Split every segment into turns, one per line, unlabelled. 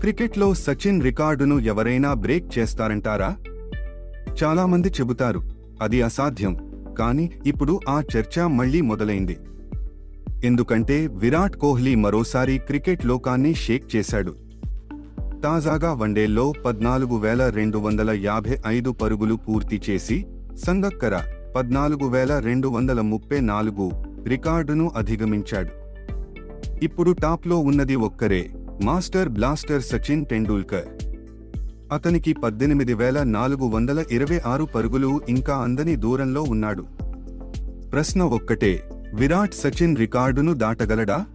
క్రికెట్లో సచిన్ రికార్డును ఎవరైనా బ్రేక్ చేస్తారంటారా? చాలామంది చెబుతారు అది అసాధ్యం. కానీ ఇప్పుడు ఆ చర్చ మళ్లీ మొదలైంది. ఎందుకంటే విరాట్ కోహ్లీ మరోసారి క్రికెట్ లోకాన్ని షేక్ చేశాడు. తాజాగా వన్డేల్లో 14,255 పరుగులు పూర్తి చేసి సంగక్కర 14,234 రికార్డును అధిగమించాడు. ఇప్పుడు టాప్లో ఉన్నది ఒక్కరే, మాస్టర్ బ్లాస్టర్ సచిన్ టెండూల్కర్. అతనికి 18,426 పరుగులు ఇంకా అందని దూరంలో ఉన్నాడు. ప్రశ్న ఒక్కటే, విరాట్ సచిన్ రికార్డును దాటగలడా?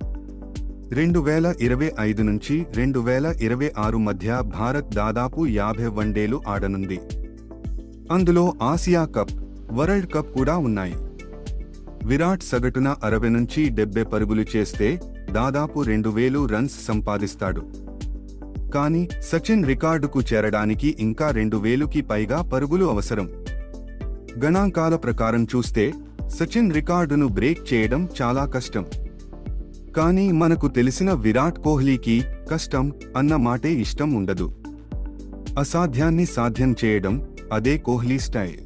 2025 నుంచి 2026 మధ్య భారత్ దాదాపు 50 వన్డేలు ఆడనుంది. అందులో ఆసియా కప్, వరల్డ్ కప్ కూడా ఉన్నాయి. విరాట్ సగటున 60 నుంచి 70 పరుగులు చేస్తే దాదాపు 2,000 రన్స్ సంపాదిస్తాడు. కానీ సచిన్ రికార్డుకు చేరడానికి ఇంకా 2,000కి పైగా పరుగులు అవసరం. గణాంకాల ప్రకారం చూస్తే సచిన్ రికార్డును బ్రేక్ చేయడం చాలా కష్టం. కానీ మనకు తెలిసిన విరాట్ కోహ్లీకి కష్టం అన్న మాటే ఇష్టం ఉండదు. అసాధ్యాన్ని సాధ్యం చేయడం, అదే కోహ్లీ స్టైల్.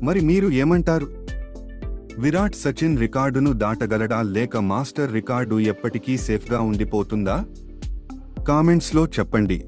మరి మీరు ఏమంటారు? విరాట్ సచిన్ రికార్డును దాటగలడా లేక మాస్టర్ రికార్డు ఎప్పటికీ సేఫ్గా ఉండిపోతుందా? కామెంట్స్లో చెప్పండి.